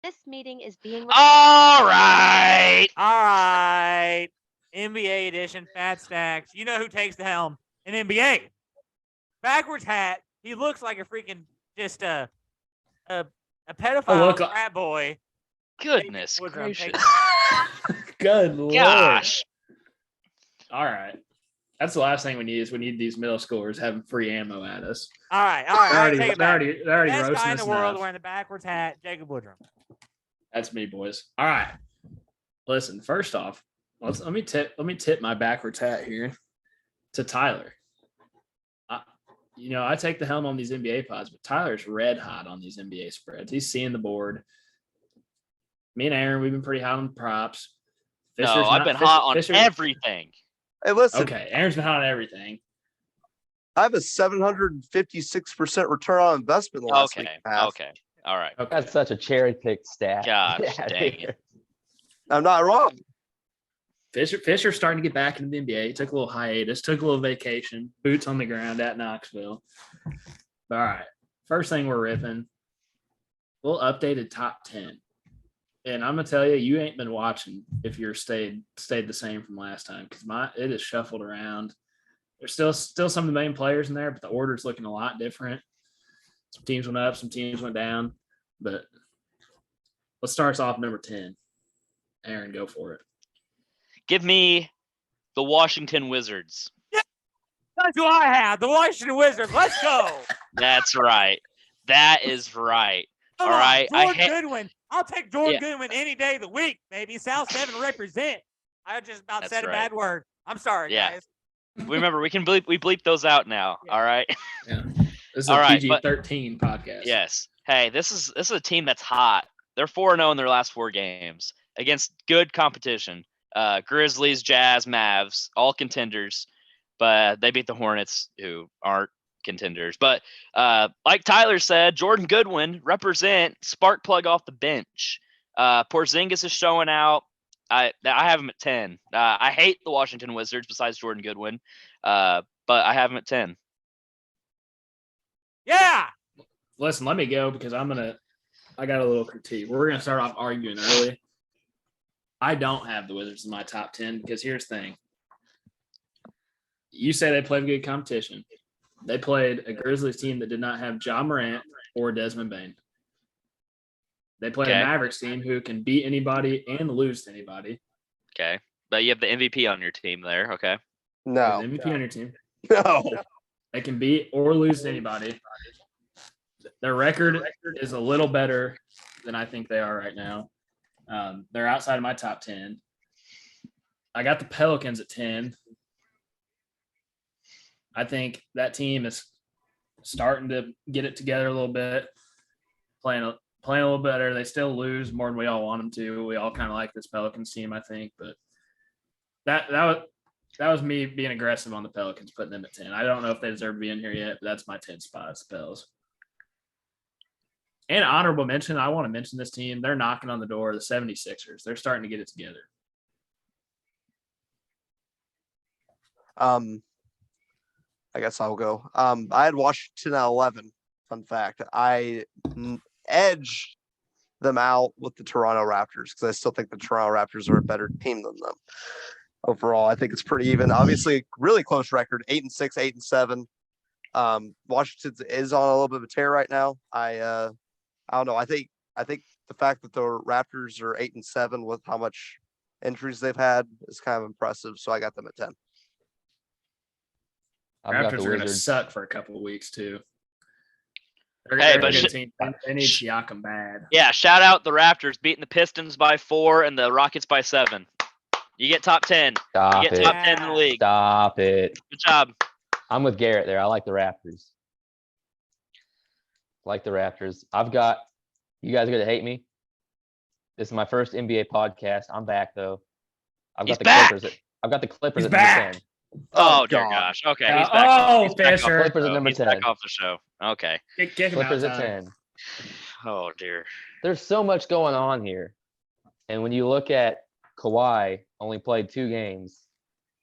This meeting is being All right. All right. NBA edition, Fat Stacks. You know who takes the helm in NBA? Backwards hat. He looks like a freaking just a pedophile frat boy. Goodness Woodrum gracious. Good Lord. Gosh. All right. That's the last thing we need is we need these middle schoolers having free ammo at us. All right. Take it back. They're already Best roasting guy in us the world enough. wearing the backwards hat, Jacob Woodrum. That's me, boys. All right. Listen, first off, let me tip my backwards hat here to Tyler. I take the helm on these NBA pods, but Tyler's red hot on these NBA spreads. He's seeing the board. Me and Aaron, we've been pretty hot on props. I've been hot on everything. Hey, listen. Okay, Aaron's been hot on everything. I have a 756% return on investment last week. Okay. All right. Okay. That's such a cherry picked stat. Gosh, Yeah, dang dude. it. I'm not wrong. Fisher's starting to get back into the NBA. He took a little hiatus, took a little vacation, boots on the ground at Knoxville. All right. First thing we're ripping, we'll updated top 10. And I'm gonna tell you, you ain't been watching if you're stayed the same from last time because it is shuffled around. There's still some of the main players in there, but the order's looking a lot different. Some teams went up, some teams went down. But let's start us off number 10. Aaron, go for it. Give me the Washington Wizards. That's who I have. The Washington Wizards. Let's go. That's right. That is right. Come All on, right. Jordan Goodwin. I'll take Jordan Goodwin any day of the week, baby. South 7 represent. I just about said a bad word. I'm sorry, guys. Remember, we bleep those out now. Yeah. All right. Yeah. This is All a right, PG-13 podcast. Yes. Hey, this is a team that's hot. They're 4-0 in their last 4 games against good competition. Grizzlies, Jazz, Mavs, all contenders, but they beat the Hornets, who aren't contenders. But like Tyler said, Jordan Goodwin represent spark plug off the bench. Porzingis is showing out. I have him at 10. I hate the Washington Wizards besides Jordan Goodwin, but I have him at 10. Yeah. Listen, let me go because I got a little critique. We're going to start off arguing early. I don't have the Wizards in my top 10 because here's the thing. You say they played good competition. They played a Grizzlies team that did not have Ja Morant or Desmond Bane. They played a Mavericks team who can beat anybody and lose to anybody. Okay. But you have the MVP on your team there. Okay. No. MVP on your team. No. They can beat or lose to anybody. Their record is a little better than I think they are right now. They're outside of my top 10. I got the Pelicans at 10. I think that team is starting to get it together a little bit, playing a little better. They still lose more than we all want them to. We all kind of like this Pelicans team, I think, but that was me being aggressive on the Pelicans, putting them at 10. I don't know if they deserve to be in here yet, but that's my 10 spot, the Pels. And honorable mention, I want to mention this team. They're knocking on the door of the 76ers. They're starting to get it together. I guess I'll go. I had Washington at 11. Fun fact. I edged them out with the Toronto Raptors because I still think the Toronto Raptors are a better team than them. Overall, I think it's pretty even. Obviously, really close record, 8-6, 8-7. Washington is on a little bit of a tear right now. I don't know. I think the fact that the Raptors are 8-7 with how much injuries they've had is kind of impressive. So I got them at 10. Raptors are going to suck for a couple of weeks too. Hey, but they need Siakam bad. Yeah, shout out the Raptors beating the Pistons by 4 and the Rockets by 7. You get top 10. Stop you get it. top 10 in the league. Stop it. Good job. I'm with Garrett there. I like the Raptors. Like the Raptors. You guys are going to hate me. This is my first NBA podcast. I'm back though. I've got the Clippers at number 10. Oh dear gosh. Okay. He's back Fisher. Clippers at number 10. Back off the show. Okay. Kick him Clippers out, at 10. Oh dear. There's so much going on here. And when you look at Kawhi, only played 2 games.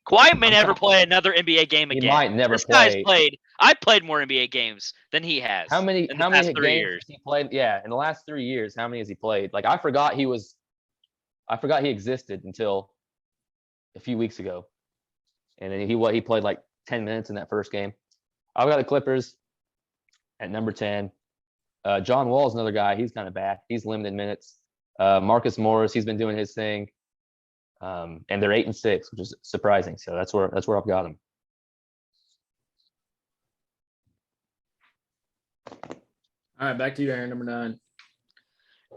Kawhi may never play another NBA game again. He might never This guy's play. played I played more NBA games than he has. How many in the past 3 games years? has he played? Yeah, in the last 3 years, how many has he played? Like I forgot he existed until a few weeks ago. And then he played like 10 minutes in that first game. I've got the Clippers at number 10. John Wall's another guy. He's kind of back. He's limited minutes. Marcus Morris, he's been doing his thing. And they're 8-6, which is surprising. So that's where I've got them. All right, back to you, Aaron. Number 9.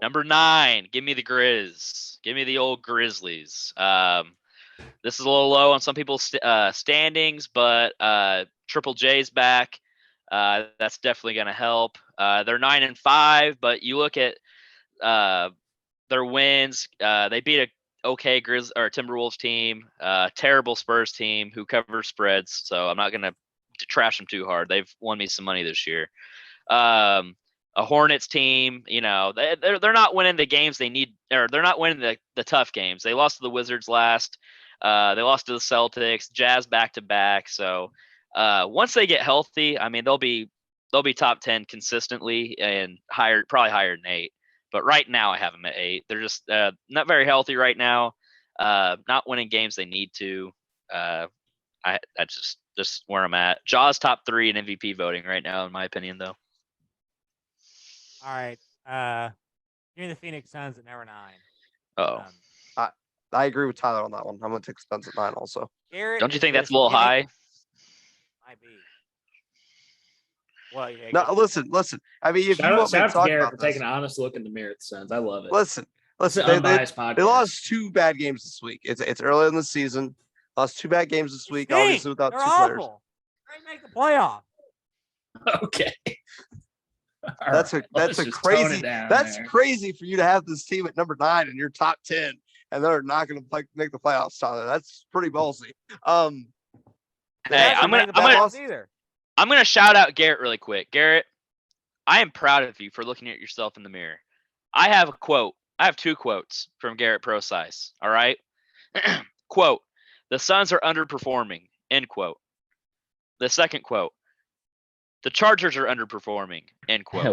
Number 9, give me the Grizz. Give me the old Grizzlies. This is a little low on some people's standings, but Triple J's back. That's definitely going to help. They're 9-5, but you look at their wins. They beat a okay Timberwolves team, terrible Spurs team who covers spreads. So I'm not going to trash them too hard. They've won me some money this year. A Hornets team, they're not winning the games they need, or they're not winning the tough games. They lost to the Wizards last. They lost to the Celtics, Jazz back to back. So once they get healthy, I mean they'll be top 10 consistently and probably higher than 8. But right now I have them at 8. They're just not very healthy right now. Not winning games they need to. That's just where I'm at. Jaws top 3 in MVP voting right now, in my opinion, though. All right. Give me the Phoenix Suns at number 9. Oh, I agree with Tyler on that one. I'm going to take Suns at 9 also. Garrett don't you is think that's just a little hitting- high? Might be. Well, yeah. No, listen. I mean, if you Shout want me to out to talk Garrett about for taking this, an honest look in the mirror at the Suns. I love it. listen. It's an They unbiased podcast. lost 2 bad games this week. It's early in the season. Lost 2 bad games this week, Stink. obviously without They're 2 awful. players. They make the playoff. Okay. All That's right, a let's just tone crazy. it down That's there. crazy for you to have this team at number 9 in your top 10, and they're not going to make the playoffs. Tyler, that's pretty ballsy. Hey, They I'm haven't gonna made the playoffs either. I'm gonna shout out Garrett really quick. Garrett, I am proud of you for looking at yourself in the mirror. I have a quote. I have 2 quotes from Garrett Procise. All right. Quote: "The Suns are underperforming." End quote. The second quote: "The Chargers are underperforming." End quote.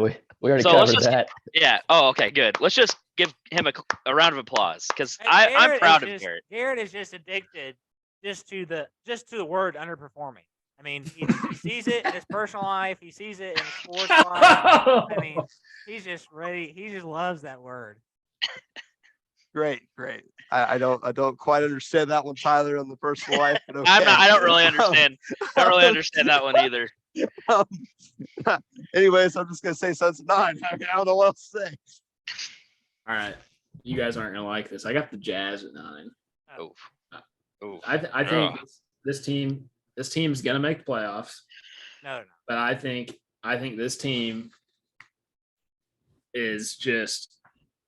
we already So let's covered just- that. Yeah. Oh, okay. Good. Let's just give him a round of applause because Hey, I'm Garrett proud is of just- Garrett. Garrett is just addicted just to the word underperforming. I mean, he sees it in his personal life. He sees it in his sports life. I mean, he's just ready. He just loves that word. Great. I don't quite understand that one, Tyler, in the personal life. But okay. I don't really understand. I don't really understand that one either. Anyways, I'm just gonna say Suns at 9. I don't know what else to say. All right. You guys aren't going to like this. I got the Jazz at 9. Oof. Oof. I think Ugh. this team's going to make the playoffs, No. but I think this team is just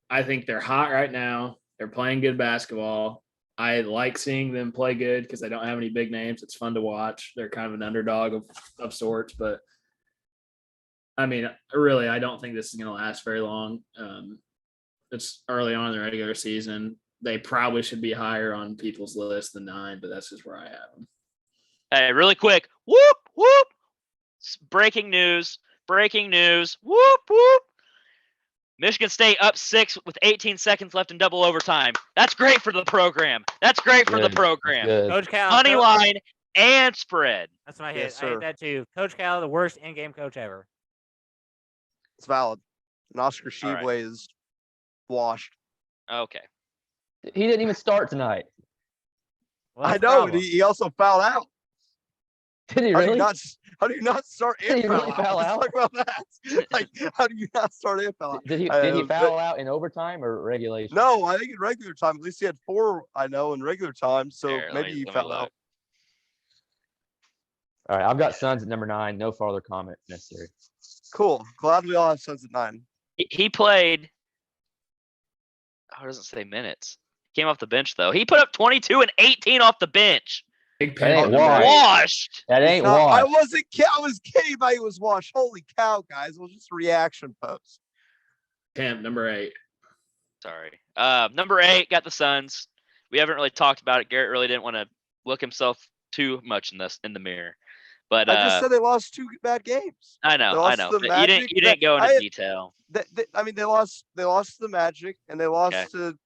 I think they're hot right now. They're playing good basketball. I like seeing them play good because they don't have any big names. It's fun to watch. They're kind of an underdog of sorts, but I mean, really, I don't think this is going to last very long. It's early on in the regular season. They probably should be higher on people's list than 9, but that's just where I have them. Hey, really quick. Whoop, whoop. Breaking news. Whoop, whoop. Michigan State up 6 with 18 seconds left in double overtime. That's great for the program. Good. Good. Coach Cal. Money line and spread. That's what I hit. Yes, I hit sir. that too. Coach Cal, the worst in-game coach ever. It's valid. And Oscar All right. Sheveway is washed. Okay. He didn't even start tonight. Well, I that's the know. problem. He also fouled out. Did he How do really? you not start Did and he foul really out? foul Let's out? talk about that. Like, how do you not start and foul out? Did he but- foul out in overtime or regulation? No, I think in regular time. At least he had 4. I know in regular time. So Here, maybe he fouled out. All right, I've got Suns at number 9. No farther comment necessary. Cool. Glad we all have Suns at 9. He played. Oh, it doesn't say minutes. Came off the bench though. He put up 22 and 18 off the bench. Big That ain't pen. washed. Washed. That ain't No, I washed. wasn't. I was kidding about he was washed. Holy cow, guys! It was just a reaction post. Pimp, number 8. Sorry. Number 8 got the Suns. We haven't really talked about it. Garrett really didn't want to look himself too much in the mirror. But I just said they lost 2 bad games. I They know, lost I know. to But Magic. you didn't go into I- detail. I mean, they lost to the Magic and they lost Okay. to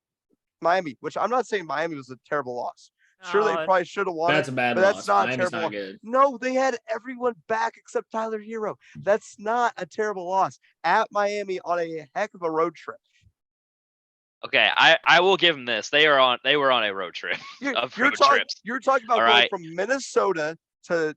Miami, which I'm not saying Miami was a terrible loss. Sure, they No, probably should have won That's it, a bad but loss. that's not a Miami's terrible. not good. No, they had everyone back except Tyler Hero. That's not a terrible loss at Miami on a heck of a road trip. Okay, I will give them this. They were on a road trip. You're, Of you're road talking trips. you're talking about All going right. from Minnesota to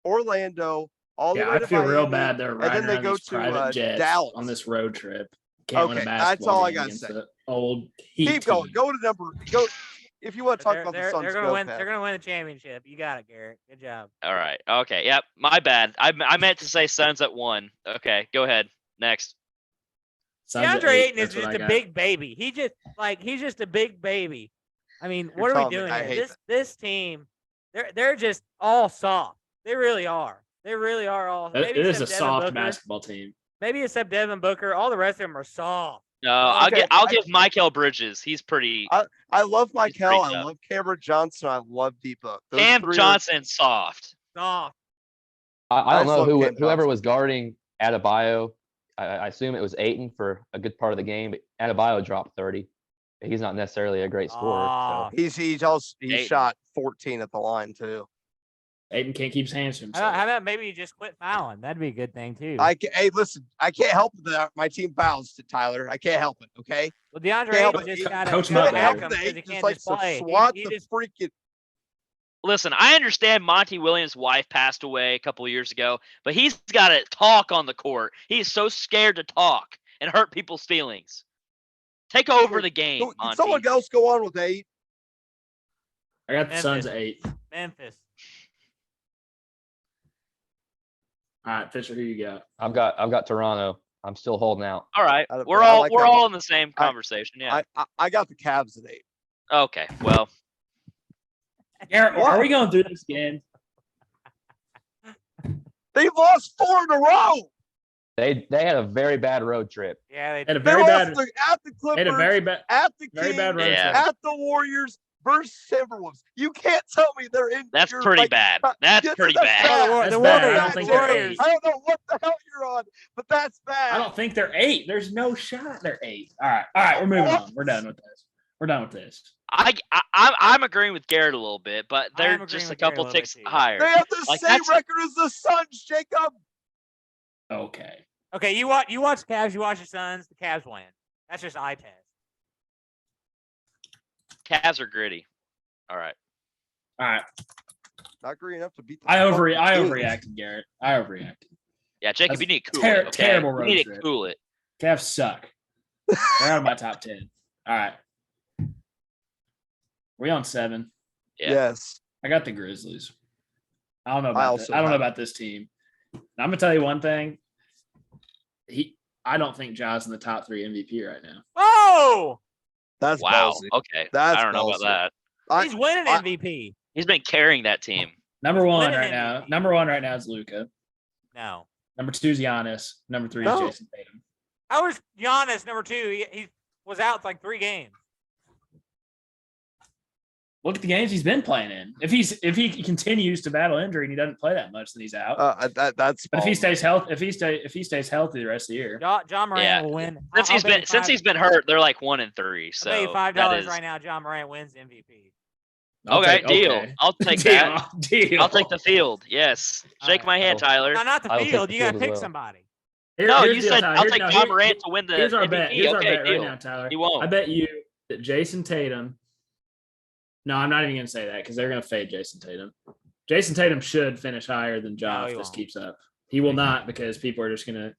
Orlando all the Yeah, way I to feel real Miami, bad. They're and then riding they around go these to private jets Dallas on this road trip. Can't win a Okay, that's basketball all I game gotta against say. the old Heat Keep going. team. Go if you want to talk they're, about the they're, Suns. they're gonna Go, win. Pat. They're gonna win the championship. You got it, Garrett. Good job. All right. Okay. Yep. My bad. I meant to say Suns at 1. Okay. Go ahead. Next. Suns at DeAndre 8, Ayton is that's what just I a got. big baby. He's just a big baby. I mean, You're what are we telling me doing I here? hate This team, they're just all soft. They really are. They really are all. It is a except Devin soft Booker. basketball team. Maybe except Devin Booker. All the rest of them are soft. No, Okay, I'll give Michael Bridges. He's pretty. I love He's Michael. pretty I tough. love Cameron Johnson. I love D-Book. Those Cam three are- Johnson soft. Soft. I I don't just know love Cam whoever Johnson. was guarding Adebayo. I assume it was Aiton for a good part of the game, but Adebayo dropped 30. He's not necessarily a great scorer. Aw. So He Ayton. shot 14 at the line too. Aiton can't keep his hands to How himself. about maybe you just quit fouling? That'd be a good thing too. Hey, listen, I can't help it that my team fouls to Tyler. I can't help it. Okay, well, DeAndre Yeah, Ayton but just co- got coach to him up, hack baby. him because he can't likes just to play. swat He the just freaking. Listen, I understand Monty Williams' wife passed away a couple of years ago, but he's got to talk on the court. He's so scared to talk and hurt people's feelings. Take over the game, Can Monty. someone else go on with 8? I got the Suns at Memphis. 8. Memphis. All right, Fisher, who you got? I've got Toronto. I'm still holding out. All right, I we're like that all one. in the same conversation. Yeah. I got the Cavs at 8. Okay. Well, Garrett, What? are we going through this again? They've lost 4 in a row. They had a very bad road trip. Yeah, Had a They very lost bad, at the they had a Clippers, very bad, at the very Kings, bad road Yeah. trip. at the Warriors versus Timberwolves. You can't tell me they're in. that's you're pretty like- bad. That's Yeah, pretty that's bad. bad. That's the bad. I Warriors. don't think they're Warriors. 8. I don't know what the hell you're on, but that's bad. I don't think they're 8. There's no shot they're 8. All right, we're moving on. We're done with this. I'm agreeing with Garrett a little bit, but I they're am agreeing just a with Garrett a couple little bit ticks too. higher. They have the Like, same that's- record as the Suns, Jacob. Okay. Okay, you watch the Cavs, you watch the Suns, the Cavs win. That's just eye test. Cavs are gritty. All right. All right. Not green enough to beat the I fucking Kings. overreacted, Garrett. I overreacted. Yeah, Jacob, That's you need to cool ter- it. Okay? terrible You road need trip. to cool it. Cavs suck. They're out of my top 10. All right. We on 7. Yeah. Yes. I got the Grizzlies. I don't know I about also I don't know have- about this team. I'm gonna tell you one thing. I don't think Ja's in the top 3 MVP right now. Oh, That's Wow. ballsy. Okay. That's I don't know about ballsy. that. I- he's winning I- MVP. He's been carrying that team. Number one winning right now. MVP. Number one right now is Luca. No. Number 2 is Giannis. Number 3 No. is Jason Tatum. How was Giannis number 2? He was out like 3 games. Look at the games he's been playing in. If he continues to battle injury and he doesn't play that much, then he's out. That's. But if he ballsy. stays healthy, if he stays healthy the rest of the year, John Morant Yeah. will win. Since he's been hurt, they're like 1-3. So I'll bet you that $5 is right now. John Morant wins MVP. okay. Deal. okay. I'll take that. Deal. I'll take the field. Yes. Shake Alright. my hand, Oh. Tyler. No, not the I will take field. the You got to field as pick well. somebody. No, Here's you the deal, said Tyler. I'll Here- take no, John here- Morant to win the Here's our MVP. bet. Here's our Okay, bet deal. right now, Tyler. He won't. I bet you that Jason Tatum. No, I'm not even going to say that because they're going to fade Jason Tatum. Jason Tatum should finish higher than Ja No, if he this won't. keeps up. He will not because people are just going to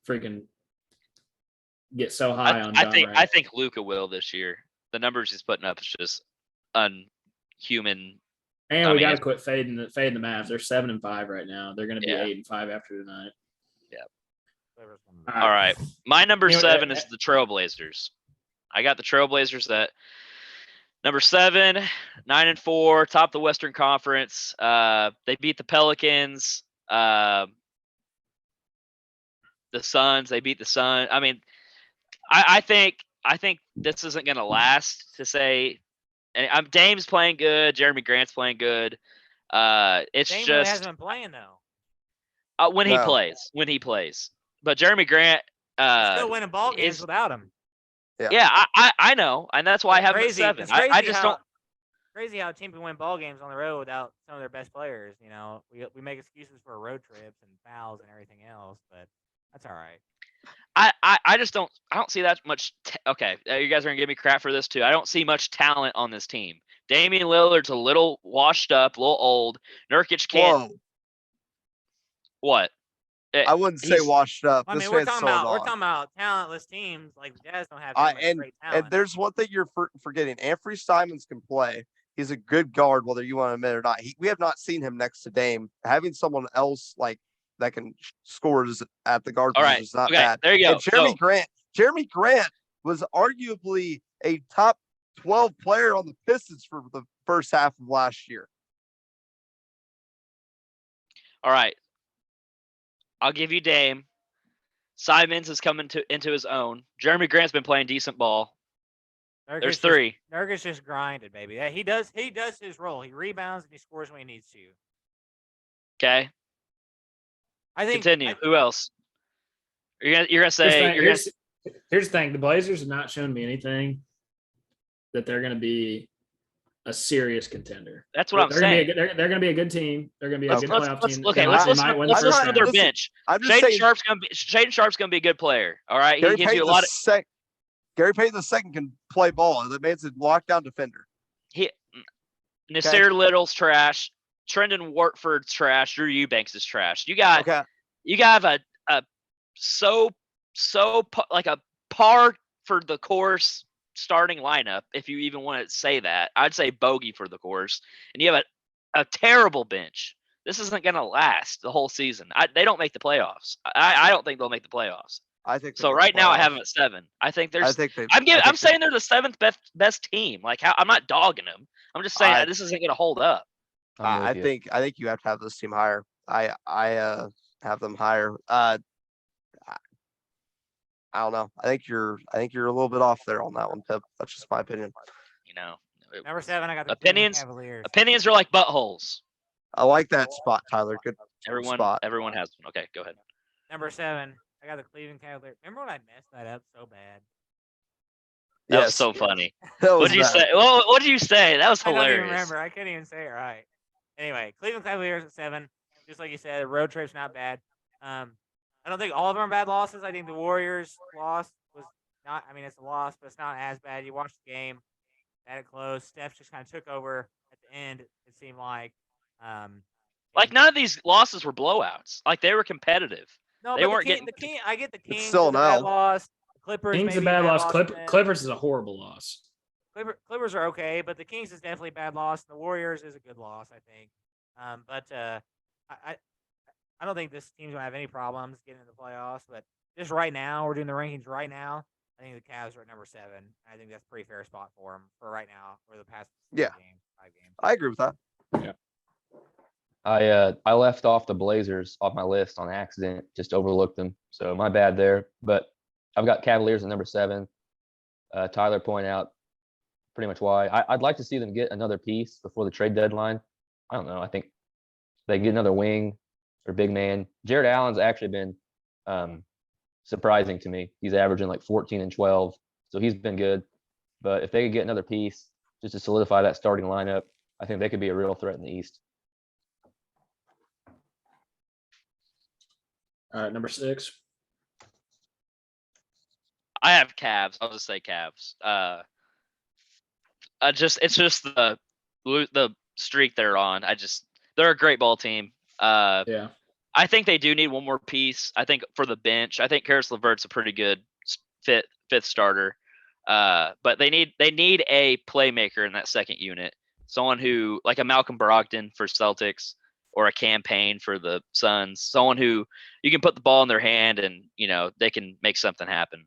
freaking get so high on Ja. I think Luca will this year. The numbers he's putting up is just unhuman. And I we mean, got to it's- quit fading the Mavs. They're 7-5 right now. They're going to be Yeah. 8-5 after tonight. All right. My number You know, 7 is the Trailblazers. I got the Trailblazers at number 7, 9-4, top of the Western Conference. They beat the Pelicans, the Suns. They beat the Sun. I mean, I think this isn't going to last. To say, and Dame's playing good. Jeremy Grant's playing good. It's Dame really just hasn't been playing though. when No. he plays. But Jeremy Grant, He's still winning ball games is without him. yeah, I know, and that's why I have him at Crazy. 7. It's I crazy just how don't. crazy how a team can win ball games on the road without some of their best players. You know, we make excuses for road trips and fouls and everything else, but that's all right. I just don't. I don't see that much. Okay, you guys are gonna give me crap for this too. I don't see much talent on this team. Damian Lillard's a little washed up, a little old. Nurkic can't. Whoa. What? I wouldn't say He's- washed up. I This mean, we're man's talking still a about we're dog. talking about talentless teams like the Jazz don't have that much great talent. And there's one thing you're forgetting. Anthony Simons can play. He's a good guard, whether you want to admit it or not. We have not seen him next to Dame. Having someone else like that can score at the guard All position right. is not Okay. bad. There you go. And Jeremy So, Grant was arguably a top 12 player on the Pistons for the first half of last year. all right. I'll give you Dame. Simons is coming into his own. Jeremy Grant's been playing decent ball. There's 3. Nurkic just grinded, baby. Yeah, he does his role. He rebounds and he scores when he needs to. Okay. I think Continue. Who else? You're gonna say Here's the thing. The Blazers have not shown me anything that they're going to be a serious contender. that's what I'm They're saying. They're going to be a good team. They're going to be a good playoff team. Okay, They let's might- listen. they might win Let's the listen first to their round. bench. I'm just Shaden saying Sharp's gonna be a good player. All right, he Gary gives you a Payton lot of. Gary Payton the second can play ball. The man's a lockdown defender. Nasir Little's trash. Trendon Wartford's trash. Drew Eubanks is trash. You got Okay. a like a par for the course starting lineup, if you even want to say that. I'd say bogey for the course, and you have a terrible bench. This isn't going to last the whole season. They don't make the playoffs. I don't think they'll make the playoffs. I think they So make right the now I have playoffs. them at 7. I think I there's. think they. I'm saying they're the 7th best team. Like I'm not dogging them. I'm just saying I- this isn't going to hold up. I'm I with you. think you have to have this team higher. I have them higher. I don't know. I think you're a little bit off there on that one, Pip. That's just my opinion. You know, number 7, I got the Opinions- Cleveland Cavaliers. opinions are like buttholes. I like that spot, Tyler. Good spot. Everyone has one. Okay, go ahead. Number 7, I got the Cleveland Cavaliers. Remember when I messed that up so bad? That was Yes. so funny. That was What'd you bad. say? Well, what'd you say? That was I don't even hilarious. remember. I couldn't even say it right. Anyway, Cleveland Cavaliers at 7. Just like you said, road trip's not bad. I don't think all of them are bad losses. I think the Warriors loss was not. I mean, it's a loss, but it's not as bad. You watched the game, had it close. Steph just kind of took over at the end. It seemed like. Like none of these losses were blowouts. Like they were competitive. No, they but weren't the King. I get the Kings. still is a bad no. loss. The Clippers. Kings a maybe bad loss. for them. Clippers is a horrible loss. Clippers are okay, but the Kings is definitely a bad loss. The Warriors is a good loss, I think. But I don't think this team's gonna have any problems getting into the playoffs. But just right now, we're doing the rankings right now. I think the Cavs are at number 7. I think that's a pretty fair spot for them for right now, for the past Yeah. 5 games. I agree with that. I left off the Blazers off my list on accident, just overlooked them. So my bad there. But I've got Cavaliers at number 7. Tyler pointed out pretty much why. I'd like to see them get another piece before the trade deadline. I don't know. I think they get another wing or big man. Jared Allen's actually been surprising to me. He's averaging like 14 and 12, so he's been good. But if they could get another piece just to solidify that starting lineup, I think they could be a real threat in the East. All right, number 6. I have Cavs. I'll just say Cavs. It's just the streak they're on. They're a great ball team. Yeah. I think they do need one more piece. I think for the bench, I think Karis LeVert's a pretty good fifth starter. But they need a playmaker in that second unit. Someone who, like a Malcolm Brogdon for Celtics or a Campaign for the Suns. Someone who you can put the ball in their hand and, they can make something happen.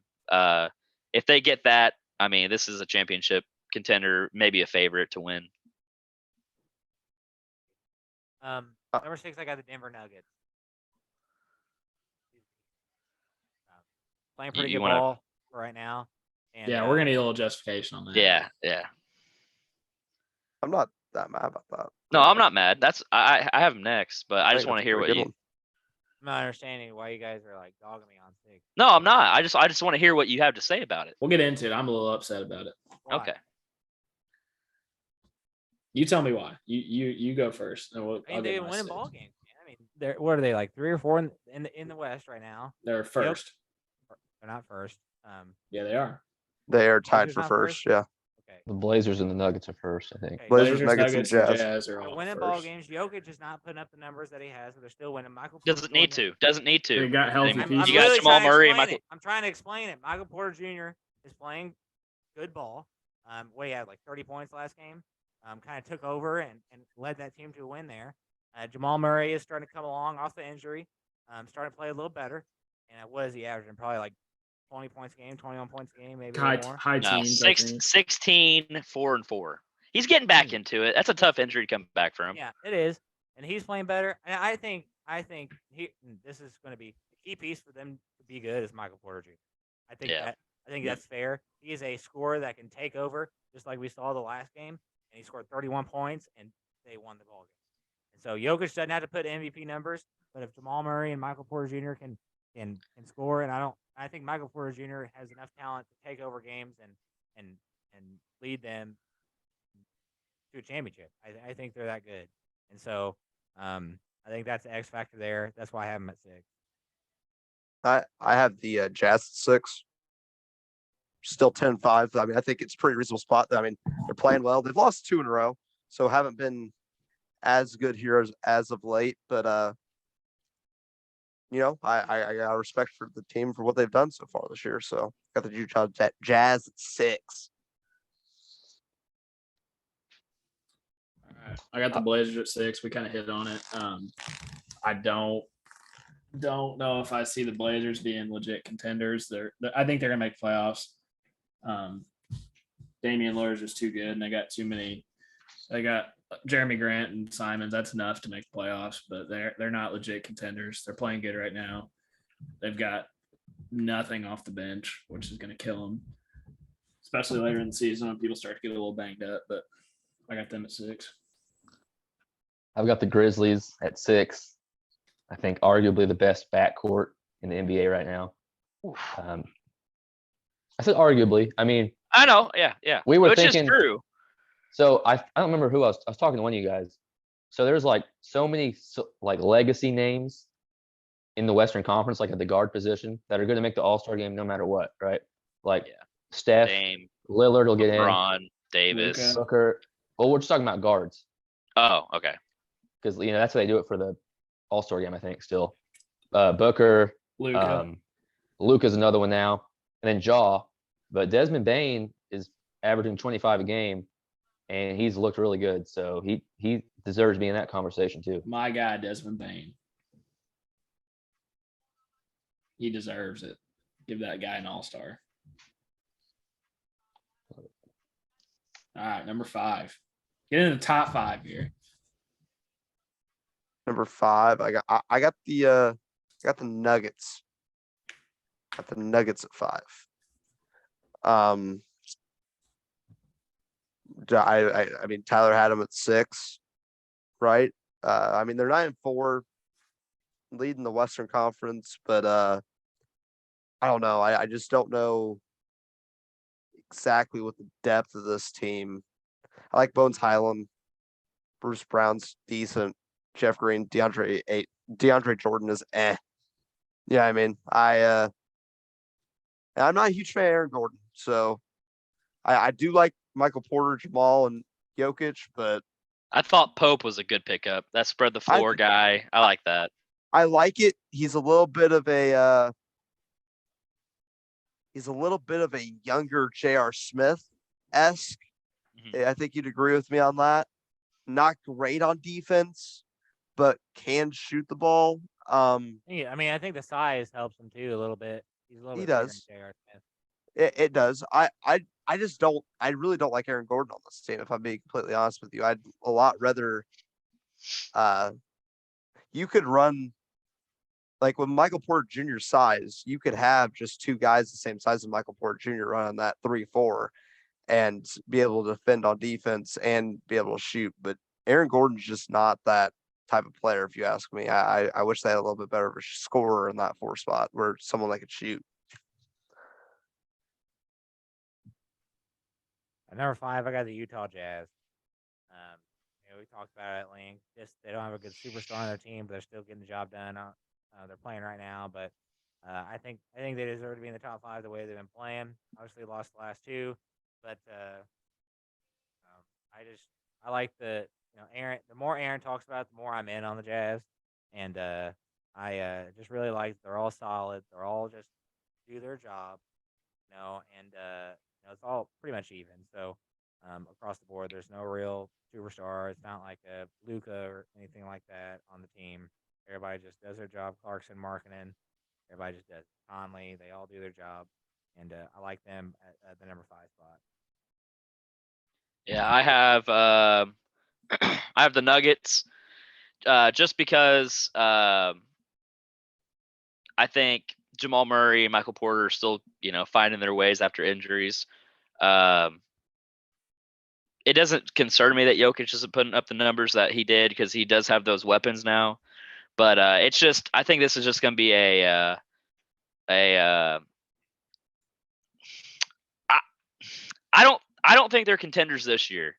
If they get that, I mean, this is a championship contender, maybe a favorite to win. Number 6, I got the Denver Nuggets. Playing pretty You good wanna- ball for right now. And, Yeah, we're gonna need a little justification on that. Yeah. I'm not that mad about that. No, I'm not mad. I have him next, but I just think want that's to a hear pretty what good you. one. I'm not understanding why you guys are like dogging me on 6. No, I'm not. I just want to hear what you have to say about it. We'll get into it. I'm a little upset about it. Why? Okay. You tell me why. You go first. And I I'll mean, get they're my winning six. ball games. Man. I mean, they're what are they like 3 or 4 in the West right now? They're first. They're not first. Yeah, they are. They are tied Blazers for not first. first? Yeah. Okay. The Blazers and the Nuggets are first, I think. Okay. Blazers, Nuggets, and Jazz. are They're all winning first. ball games. Jokic is not putting up the numbers that he has, but they're still winning. Michael Porter Doesn't need to. Doesn't need to. They got healthy I'm- pieces. You got literally Jamal trying to Murray and explain Michael. it. I'm trying to explain it. Michael Porter Jr. is playing good ball. He had like 30 points last game. Kind of took over and led that team to a win there. Jamal Murray is starting to come along off the injury. Starting to play a little better. And what is he averaging? Probably like 20 points a game, 21 points a game, maybe a little more. High No, teens. I think. 16, 4 and 4. He's getting back into it. That's a tough injury to come back from. Yeah, it is, and he's playing better. And I think this is going to be the key piece for them to be good is Michael Porter Jr. I think Yeah. that's fair. He is a scorer that can take over, just like we saw the last game, and he scored 31 points, and they won the ball game. And so Jokic doesn't have to put MVP numbers, but if Jamal Murray and Michael Porter Jr. can score, and I think Michael Porter Jr. has enough talent to take over games and lead them to a championship. I think they're that good. And so I think that's the X factor there. That's why I have them at 6. I have the Jazz at 6. Still 10-5. I mean, I think it's a pretty reasonable spot. I mean, they're playing well. They've lost 2 in a row, so haven't been as good here as of late. But I got respect for the team for what they've done so far this year. So got the Utah Jazz at 6. All right. I got the Blazers at 6. We kind of hit on it. I don't know if I see the Blazers being legit contenders. I think they're gonna make playoffs. Damian Lillard's just too good, and they got too many. They got Jeremy Grant and Simons. That's enough to make playoffs, but they're not legit contenders. They're playing good right now. They've got nothing off the bench, which is gonna kill them, especially later in the season when people start to get a little banged up. But I got them at 6. I've got the Grizzlies at 6. I think arguably the best backcourt in the NBA right now. I said arguably. I mean, I know. Yeah. We were Which thinking- is true. so I don't remember who I was talking to one of you guys. So there's like so many like legacy names in the Western Conference, like at the guard position, that are going to make the All-Star game no matter what, right? Like Yeah. Steph, Dame, Lillard will get in, Braun, Davis. Luka. Booker. Well, we're just talking about guards Oh, okay. because that's how they do it for the All-Star game, I think. Still, Booker, Luka. Luka's another one now, and then Jaw. But Desmond Bain is averaging 25 a game, and he's looked really good. So he deserves to be in that conversation too. My guy, Desmond Bain. He deserves it. Give that guy an all-star. All right, number 5. Get in the top 5 here. Number 5. I got the Nuggets. Got the Nuggets at 5. I mean, Tyler had them at 6, right? I mean, they're 9-4, leading the Western Conference, but I don't know. I just don't know exactly what the depth of this team. I like Bones Highland, Bruce Brown's decent, Jeff Green, DeAndre Jordan is eh. Yeah, I mean, I'm not a huge fan of Aaron Gordon, so I do like Michael Porter, Jamal, and Jokic, but I thought Pope was a good pickup. That spread the floor guy. I like that. I like it. He's a little bit of a younger J.R. Smith-esque. Mhm. I think you'd agree with me on that. Not great on defense, but can shoot the ball. Yeah, I mean, I think the size helps him too a little bit. He's a little He bit bigger than does. J.R. Smith. It does. I just don't. I really don't like Aaron Gordon on this team. If I'm being completely honest with you, I'd a lot rather. You could run. Like with Michael Porter Jr.'s size, you could have just 2 guys the same size as Michael Porter Jr. running that 3-4 and be able to defend on defense and be able to shoot. But Aaron Gordon's just not that type of player, if you ask me. I wish they had a little bit better of a scorer in that 4 spot where someone that could shoot. At number 5, I got the Utah Jazz. We talked about it at length. Just they don't have a good superstar on their team, but they're still getting the job done. They're playing right now, but I think they deserve to be in the top 5 the way they've been playing. Obviously, lost the last 2, but I like Aaron. The more Aaron talks about it, the more I'm in on the Jazz, and I just really like they're all solid. They're all just do their job, and it's all pretty much even. So across the board, there's no real superstar. It's not like a Luca or anything like that on the team. Everybody just does their job. Clarkson, Markkinen, everybody just does. Conley, they all do their job, and I like them at the number 5 spot. Yeah, I have I have the Nuggets just because I think Jamal Murray and Michael Porter are still, finding their ways after injuries. It doesn't concern me that Jokic isn't putting up the numbers that he did because he does have those weapons now. But it's just, I think this is just going to be I don't think they're contenders this year.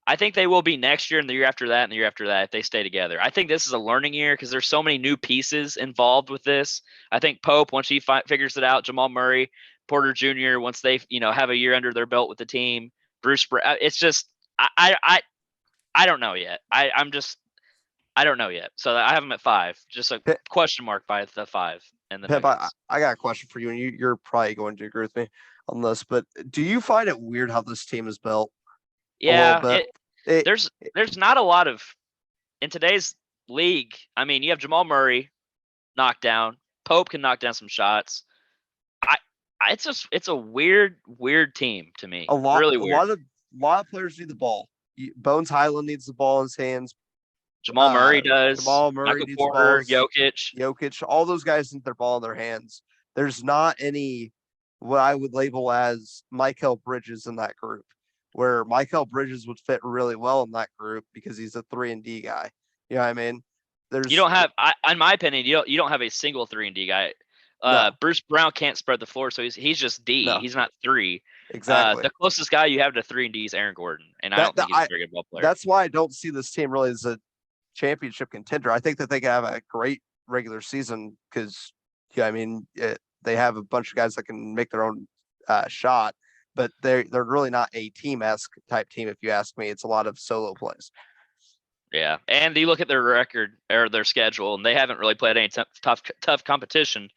I think they will be next year and the year after that and the year after that if they stay together. I think this is a learning year because there's so many new pieces involved with this. I think Pope, once he figures it out, Jamal Murray, Porter Jr., once they have a year under their belt with the team, Bruce, it's just I don't know yet. I don't know yet. So I have them at 5. Just a question mark by the 5. And the Pip, I got a question for you, and you're probably going to agree with me on this, but do you find it weird how this team is built? Yeah, there's not a lot of in today's league. I mean, you have Jamal Murray knocked down. Pope can knock down some shots. It's a weird team to me. Really weird. A lot of players need the ball. Bones Highland needs the ball in his hands. Jamal Murray does. Jamal Murray Michael needs Porter, the balls. Jokic. All those guys need their ball in their hands. There's not any what I would label as Mikal Bridges in that group, where Mikal Bridges would fit really well in that group because he's a 3-and-D guy. You know what I mean? You don't have, in my opinion, you don't have a single 3-and-D guy. No. Bruce Brown can't spread the floor, so he's just D. No. He's not 3. Exactly. The closest guy you have to 3-and-D is Aaron Gordon, and I don't think he's a very good ball player. That's why I don't see this team really as a championship contender. I think that they can have a great regular season because, they have a bunch of guys that can make their own shot, but they're really not a team-esque type team. If you ask me, it's a lot of solo plays. Yeah, and you look at their record or their schedule, and they haven't really played any tough competition.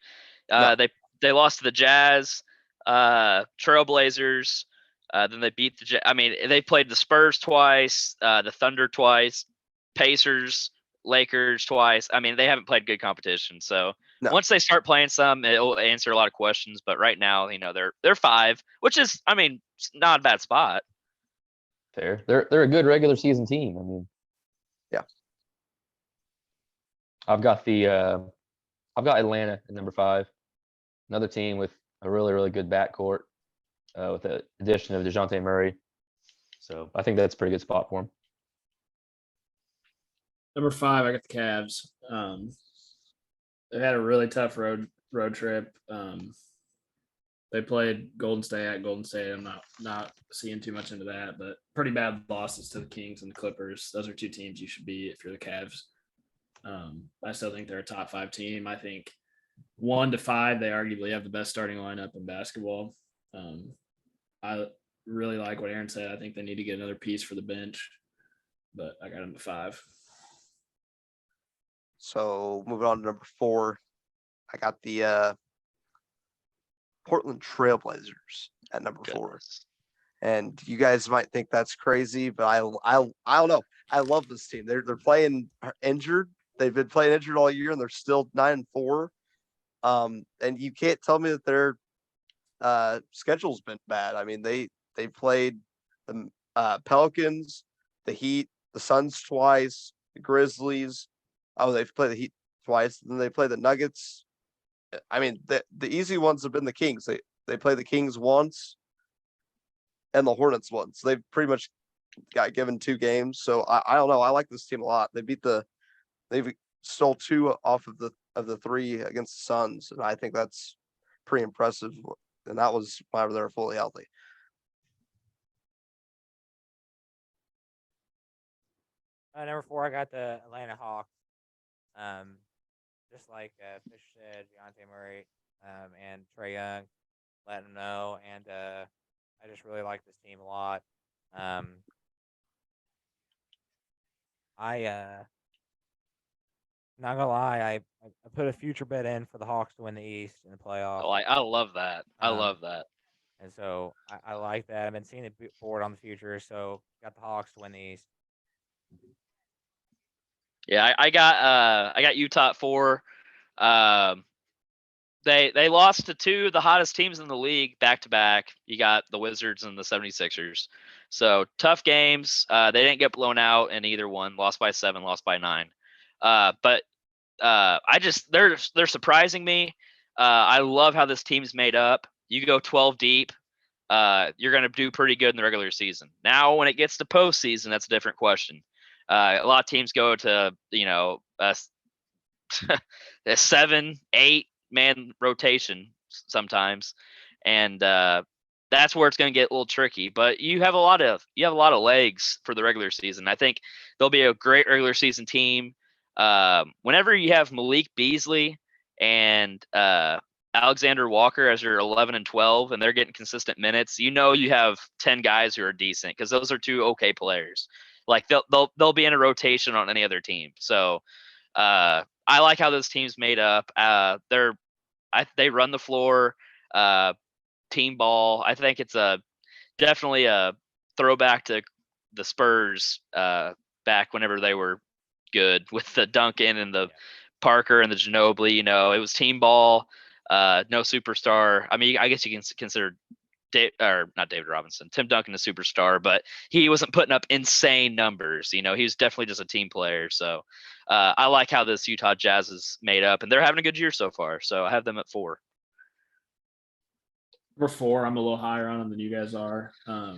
No. They lost to the Jazz, Trailblazers. Then they beat they played the Spurs twice, the Thunder twice, Pacers, Lakers twice. They haven't played good competition. So once they start playing some, it'll answer a lot of questions. But right now, they're 5, which is, it's not a bad spot. Fair. They're a good regular season team. Yeah. I've got Atlanta at number 5. Another team with a really, really good backcourt with the addition of DeJounte Murray. So I think that's a pretty good spot for him. Number 5, I got the Cavs. They had a really tough road trip. They played Golden State at Golden State. I'm not seeing too much into that, but pretty bad losses to the Kings and the Clippers. Those are 2 teams you should be if you're the Cavs. I still think they're a top 5 team. I think 1 to 5, they arguably have the best starting lineup in basketball. I really like what Aaron said. I think they need to get another piece for the bench, but I got them at 5. So moving on to number 4, I got the Portland Trailblazers at number 4. And you guys might think that's crazy, but I don't know. I love this team. They're playing injured. They've been playing injured all year, and they're still 9-4. And you can't tell me that their schedule's been bad. They played the Pelicans, the Heat, the Suns twice, the Grizzlies. Oh, they've played the Heat twice. Then they play the Nuggets. The easy ones have been the Kings. They play the Kings once and the Hornets once. They've pretty much got given 2 games. So I don't know. I like this team a lot. They've stole 2 off of the 3 against the Suns, and I think that's pretty impressive. And that was whenever they were fully healthy. Number 4, I got the Atlanta Hawks. Just like Fish said, Deontay Murray and Trey Young, let them know. And I just really like this team a lot. Not gonna lie, I put a future bet in for the Hawks to win the East in the playoffs. I love that. I Um, love that. And so I like that. I've been seeing it forward on the future. So got the Hawks to win the East. Yeah, I got Utah at 4. They lost to 2 of the hottest teams in the league back to back. You got the Wizards and the 76ers. So tough games. They didn't get blown out in either one. Lost by 7, lost by 9. But they're surprising me. I love how this team's made up. You go 12 deep, you're going to do pretty good in the regular season. Now, when it gets to postseason, that's a different question. A lot of teams go to a 7-8 man rotation sometimes, and that's where it's going to get a little tricky. But you have a lot of legs for the regular season. I think they'll be a great regular season team. Whenever you have Malik Beasley and Alexander Walker as your 11 and 12, and they're getting consistent minutes, you have 10 guys who are decent, because those are 2 okay players. Like they'll be in a rotation on any other team. So I like how this team's made up. They run the floor, team ball. I think it's definitely a throwback to the Spurs back whenever they were good, with the Duncan and the Parker and the Ginobili. It was team ball, no superstar. I mean, I guess you can consider not David Robinson, Tim Duncan a superstar, but he wasn't putting up insane numbers. He was definitely just a team player. So I like how this Utah Jazz is made up, and they're having a good year so far. So I have them at 4. Number 4, I'm a little higher on them than you guys are. I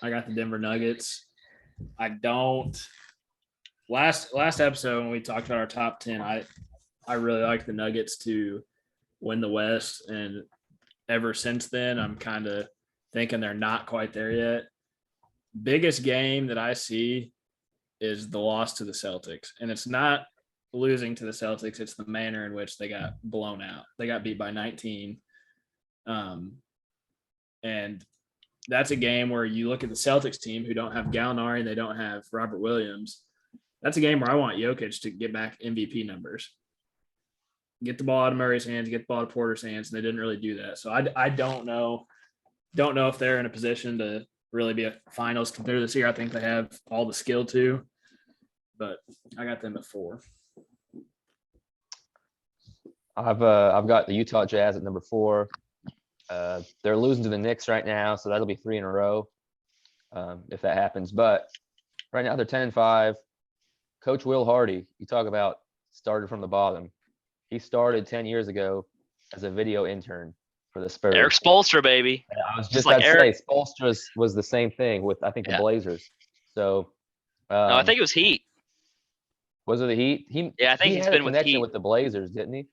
got the Denver Nuggets. I don't. Last episode when we talked about our top 10, I really liked the Nuggets to win the West, and ever since then, I'm kind of thinking they're not quite there yet. Biggest game that I see is the loss to the Celtics, and it's not losing to the Celtics; it's the manner in which they got blown out. They got beat by 19, and that's a game where you look at the Celtics team, who don't have Gallinari and they don't have Robert Williams. That's a game where I want Jokic to get back MVP numbers. Get the ball out of Murray's hands, get the ball out of Porter's hands, and they didn't really do that. So I don't know if they're in a position to really be a finals contender this year. I think they have all the skill to, but I got them at 4. I've got the Utah Jazz at number 4. They're losing to the Knicks right now, so that'll be 3 in a row if that happens. But right now they're 10-5. Coach Will Hardy, you talk about started from the bottom. He started 10 years ago as a video intern for the Spurs. Eric Spoelstra, baby. I was just like about to Eric. say, Spoelstra was the same thing with, I think, the Blazers. So No, I think it was Heat. Was it the Heat? Yeah, I think he he's had been a with connection Heat. with the Blazers, didn't he?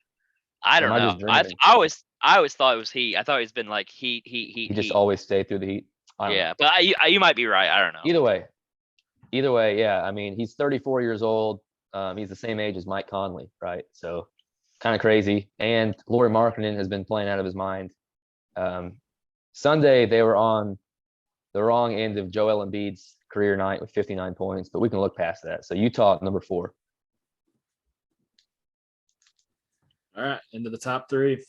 I don't Am I know. just dreaming? I always thought it was Heat. I thought he's been like Heat. He just Heat. always stayed through the Heat. I don't know. Yeah, but you might be right. I don't know. Either way, yeah. I mean, he's 34 years old. He's the same age as Mike Conley, right? So kind of crazy. And Lauri Markkanen has been playing out of his mind. Sunday, they were on the wrong end of Joel Embiid's career night with 59 points, but we can look past that. So Utah, number 4. All right, into the top 3.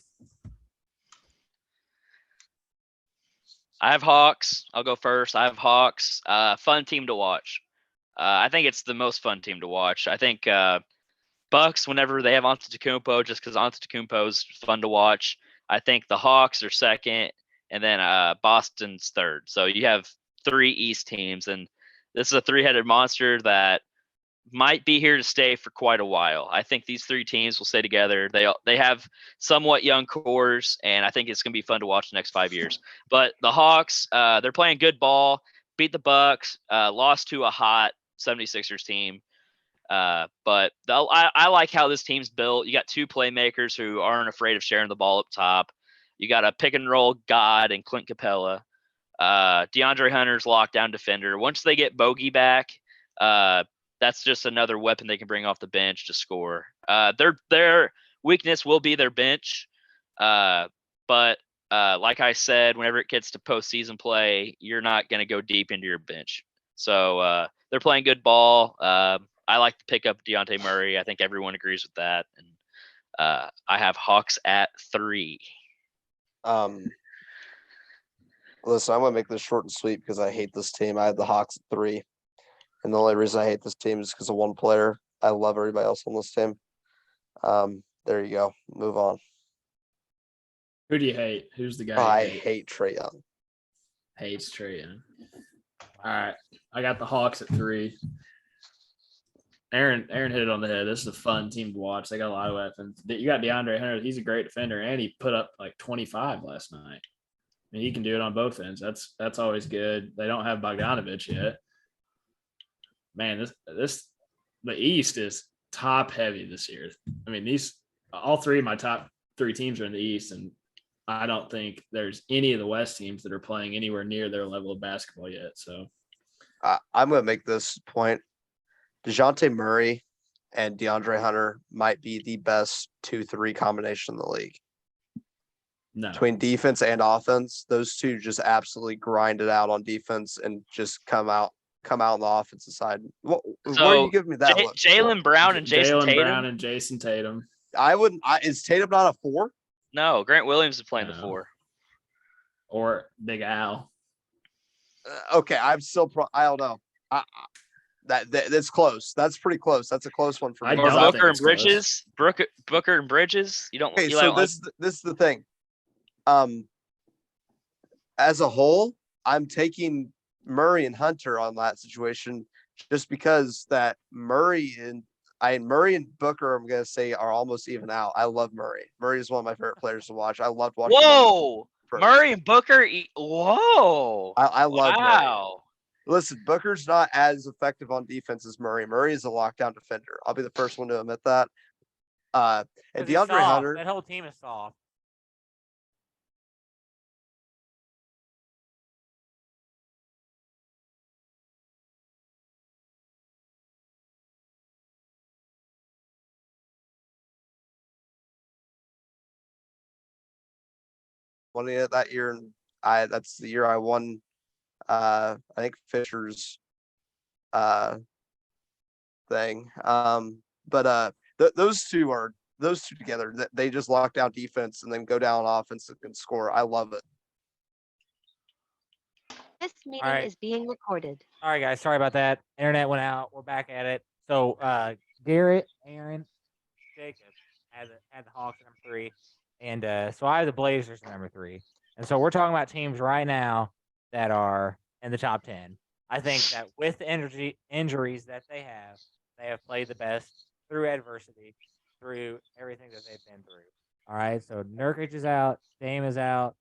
I have Hawks. I'll go first. I have Hawks. Fun team to watch. I think it's the most fun team to watch. I think Bucks, whenever they have Antetokounmpo, just because Antetokounmpo is fun to watch. I think the Hawks are second, and then Boston's third. So you have 3 East teams, and this is a 3-headed monster that might be here to stay for quite a while. I think these 3 teams will stay together. They have somewhat young cores, and I think it's going to be fun to watch the next 5 years. But the Hawks, they're playing good ball. beat the Bucks, lost to a hot 76ers team. But I like how this team's built. You got two playmakers who aren't afraid of sharing the ball up top. You got a pick and roll god in Clint Capella. DeAndre Hunter's lockdown defender. Once they get Bogey back, that's just another weapon they can bring off the bench to score. Their weakness will be their bench. But like I said, whenever it gets to postseason play, you're not going to go deep into your bench. So they're playing good ball. I like to pick up Dejounte Murray. I think everyone agrees with that. And I have Hawks at 3. Listen, I'm gonna make this short and sweet because I hate this team. I had the Hawks at 3, and the only reason I hate this team is because of one player. I love everybody else on this team. There you go. Move on. Who do you hate? Who's the guy? I you hate? hate Trae Young. Hates Trae Young. All right, I got the Hawks at 3. Aaron hit it on the head. This is a fun team to watch. They got a lot of weapons. You got DeAndre Hunter. He's a great defender, and he put up like 25 last night. I mean, he can do it on both ends. That's always good. They don't have Bogdanovich yet. Man, the East is top heavy this year. I mean, all 3 of my top 3 teams are in the East, and I don't think there's any of the West teams that are playing anywhere near their level of basketball yet. So I'm gonna make this point. DeJounte Murray and DeAndre Hunter might be the best 2-3 combination in the league. no, Between defense and offense, those two just absolutely grind it out on defense and just come out on the offensive side. Where are you giving me that look? Jaylen Brown and Jason Jaylen Tatum. Brown and Jason Tatum. Is Tatum not a 4? No, Grant Williams is playing the No. 4. Or Big Al. Okay, I'm still I don't know. That's close. That's pretty close. That's a close one for I me. Or don't think Booker and it's close. Bridges. Booker and Bridges. You don't. Okay, you so like, this is the thing. As a whole, I'm taking Murray and Hunter on that situation just because that Murray and Booker, I'm gonna say, are almost even out. I love Murray. Murray is one of my favorite players to watch. I loved watching. Whoa, him. Murray and Booker. Whoa. I love Murray. Wow. Listen, Booker's not as effective on defense as Murray. Murray is a lockdown defender. I'll be the first one to admit that. And 'Cause he's DeAndre soft. Hunter, That whole team is soft. won it that year, and that's the year I won. I think Fisher's thing. But those two together, they just lock down defense and then go down offense and score. I love it. This meeting right. is being recorded. All right, guys. Sorry about that. Internet went out. We're back at it. So Garrett, Aaron, Jacob had the Hawks at number 3, and so I have the Blazers at number 3. And so we're talking about teams right now that are in the top 10. I think that with the injuries that they have played the best through adversity, through everything that they've been through. All right, so Nurkic is out, Dame is out,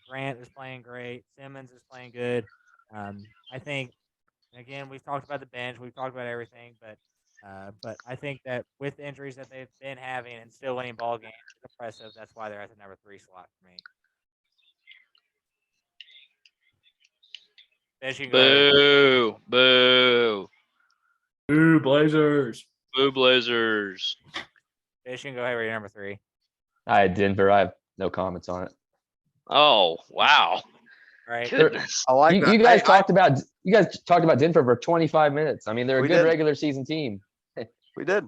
Grant is playing great, Simmons is playing good. I think, again, we've talked about the bench, we've talked about everything, but I think that with the injuries that they've been having and still winning ball games, it's impressive. That's why they're at the number 3 slot for me. Fish, you can go ahead. Boo. Boo. Ooh, Blazers. Boo Blazers. Fish, you can go ahead with your number 3. I had Denver. I have no comments on it. Oh, wow. All right. Goodness. I like that. You guys talked about Denver for 25 minutes. I mean, they're a We good did. regular season team. We did.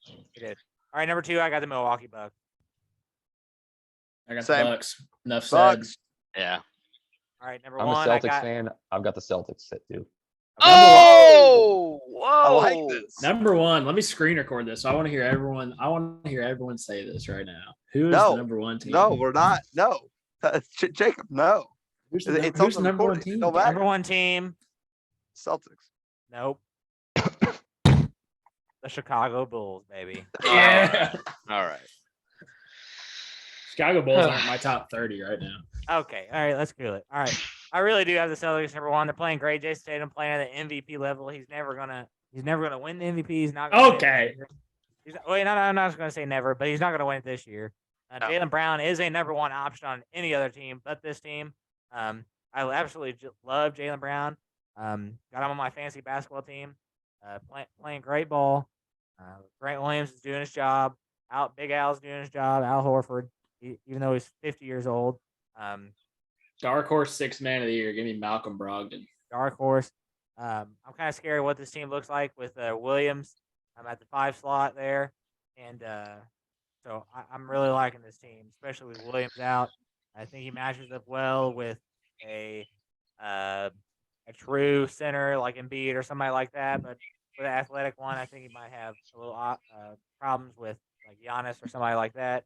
We did. All right, number 2, I got the Milwaukee Bucks. I got Same. the Bucks. Enough said. Bucks. Yeah. All right, number I'm a 1, Celtics I got. fan. I've got the Celtics set too. Oh, whoa. I like this. Number 1. Let me screen record this. I want to hear everyone. I want to hear everyone say this right now. Who is No. the number 1 team? No, we're not. No, Jacob. No, Who's It's who's on the the number 1 recording. team? No matter. Number 1 team. Celtics. Nope. The Chicago Bulls, baby. Yeah. All right. Chicago Bulls aren't my top 30 right now. Okay. All right. Let's do it. All right. I really do have the Celtics number one. They're playing great. Jason Tatum playing at the MVP level. He's never gonna win the MVP. He's not gonna win it this Okay. year. Wait, no, I'm not gonna say never, but he's not gonna win it this year. No. Jaylen Brown is a number one option on any other team but this team. I absolutely love Jaylen Brown. Got him on my fantasy basketball team. Playing great ball. Grant Williams is doing his job. Big Al's doing his job. Al Horford, even though he's 50 years old. Dark horse 6th man of the year. Give me Malcolm Brogdon. Dark horse. I'm kind of scared what this team looks like with Williams. I'm at the 5 slot there, and so I'm really liking this team, especially with Williams out. I think he matches up well with a true center like Embiid or somebody like that. But for the athletic one, I think he might have a little problems with like Giannis or somebody like that.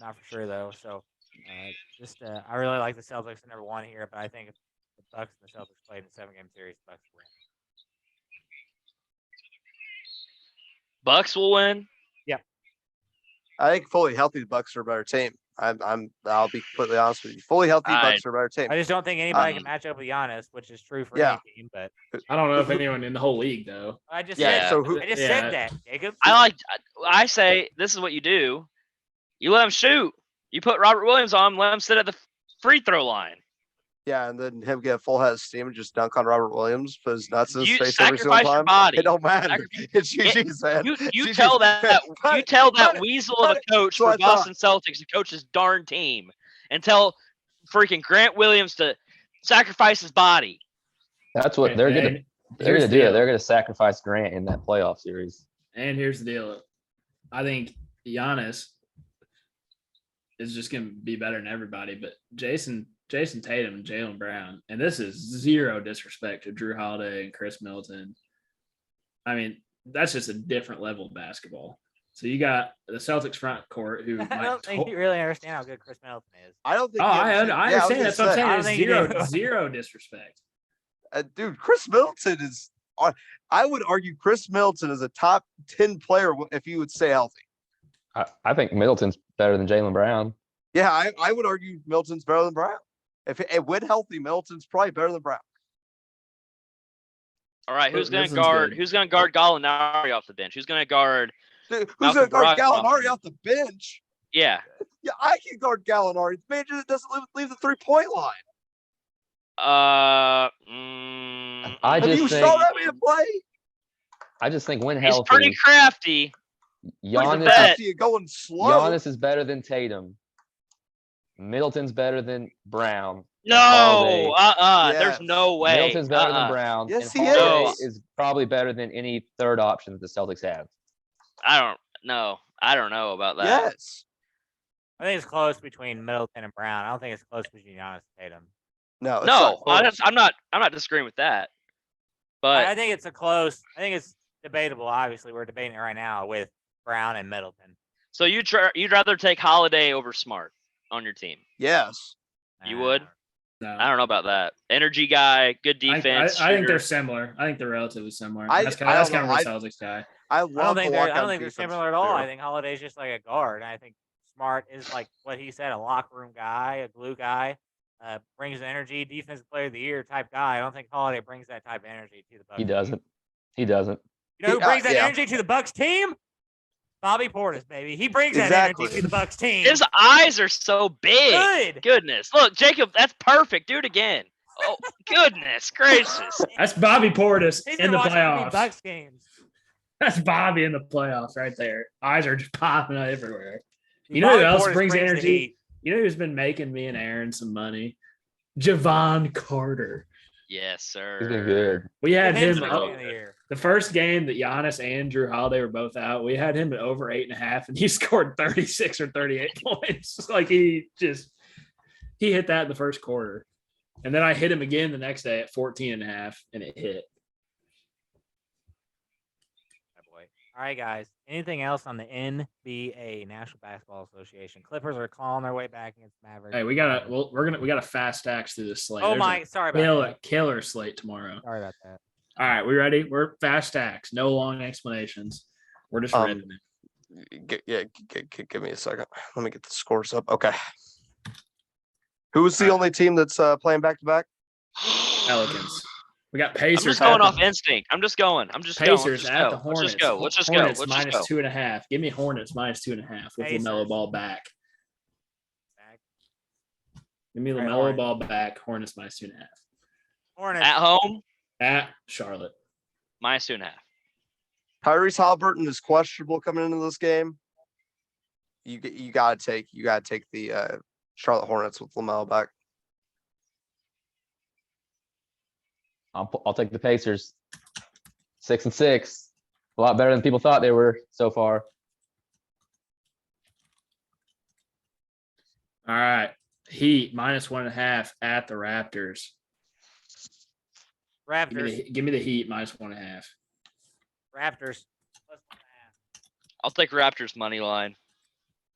Not for sure though. So I really like the Celtics at number one here, but I think if the Bucks and the Celtics played in a 7-game series, the Bucks win. Bucks will win. I think fully healthy, the Bucks are a better team. I'll be completely honest with you. Fully healthy, the Bucks are a better team. I just don't think anybody can match up with Giannis, which is true for Yeah. any team. But I don't know if anyone in the whole league though. I just Yeah, said so who- I just yeah. said that, Jacob. I say this is what you do. You let him shoot. You put Robert Williams on him, let him sit at the free throw line. Yeah, and then him get a full head of steam and just dunk on Robert Williams, put his nuts in his You face every single sacrifice your time. body. It don't matter. It's Yeah, GG's, man. You GG's. tell that you tell that weasel of cut a it. coach So I for Boston Celtics to coach his darn team, and tell freaking Grant Williams to sacrifice his body. That's what they're gonna And they're here's gonna the do. deal. They're gonna sacrifice Grant in that playoff series. And here's the deal. I think Giannis is just going to be better than everybody, but Jason Tatum and Jaylen Brown, and this is zero disrespect to Drew Holiday and Chris Middleton. I mean, that's just a different level of basketball. So you got the Celtics front court who I might don't think you really understand how good Chris Middleton is. I don't think. Oh, he I understands- understand. Yeah, That's what I'm I saying. don't It's think you do. zero disrespect. Dude, Chris Middleton is. I would argue Chris Middleton is a top 10 player if you would stay healthy. I think Middleton's better than Jaylen Brown. Yeah, I would argue Middleton's better than Brown. If when healthy, Middleton's probably better than Brown. All right, who's gonna Middleton's guard? good. Who's gonna guard Gallinari off the bench? Who's gonna guard? Dude, who's Malcolm going to guard Brogdon off the Gallinari bench. off the bench? Yeah. Yeah, I can guard Gallinari. The man just doesn't leave the 3-point line. I Have just you think saw that man play? I just think when He's pretty healthy, crafty. Giannis, bet. Going slow. Giannis is better than Tatum. Middleton's better than Brown. No, Holiday- There's no way. Middleton's better than Brown. Yes, and he Holiday is. is probably better than any third option that the Celtics have. I don't know. I don't know about that. Yes. I think it's close between Middleton and Brown. I don't think it's close between Giannis and Tatum. No. It's No, not close. I'm not disagreeing with that. But I think it's a close. I think it's debatable. Obviously, we're debating it right now with Brown and Middleton. so you'd rather take Holiday over Smart on your team? Yes. You would? No. I don't know about that. Energy guy, good defense. I think shooter. they're similar. I think they're relatively similar. I That's don't kind of know. what Celtics guy. I I love don't think the they're. I lockout don't think they're defense, similar at all. too. I think Holiday's just like a guard. And I think Smart is like what he said, a locker room guy, a glue guy, brings energy, defensive player of the year type guy. I don't think Holiday brings that type of energy to the Bucks. He doesn't. He doesn't. You know who He- brings that yeah. energy to the Bucks team? Bobby Portis, baby. He brings that Exactly. energy to the Bucks team. His eyes are so big. Good. Goodness. Look, Jacob, that's perfect. Do it again. Oh, goodness gracious. That's Bobby Portis He's in been the watching too many playoffs. Bucks games. That's Bobby in the playoffs right there. Eyes are just popping out everywhere. You know Bobby who else Portis brings the energy? heat. You know who's been making me and Aaron some money? Javon Carter. Yes, sir. He's been good. We had Him's him been up- rookie of the year. the first game that Giannis and Drew Holiday were both out. We had him at over 8.5, and he scored 36 or 38 points. Like he hit that in the first quarter. And then I hit him again the next day at 14.5, and it hit. Oh, boy. All right, guys. Anything else on the NBA National Basketball Association? Clippers are clawing their way back against Mavericks. Hey, we got a fast stacks through this slate. Oh There's my! a Sorry about that. killer slate tomorrow. Sorry about that. All right, we ready? We're fast stacks. No long explanations. We're just Um, ripping it. Give me a second. Let me get the scores up. Okay. Who's the only team that's playing back to back? Pelicans. We got I'm Pacers. just going at off the- instinct. I'm just going. Pacers at the Let's Hornets. just go. Let's just go. Hornets Let's just minus go. 2.5. Give me Hornets minus 2.5 with Pacers. LaMelo Ball back. Back. Give me Alright, LaMelo Hornets. Ball back. Hornets minus 2.5 Hornets. At home, at Charlotte. minus 2.5. Tyrese Halliburton is questionable coming into this game. You gotta take the Charlotte Hornets with LaMelo back. I'll take the Pacers. 6-6. A lot better than people thought they were so far. All right. Heat minus 1.5 at the Raptors. Raptors. Give me the Heat minus 1.5. Raptors. I'll take Raptors money line.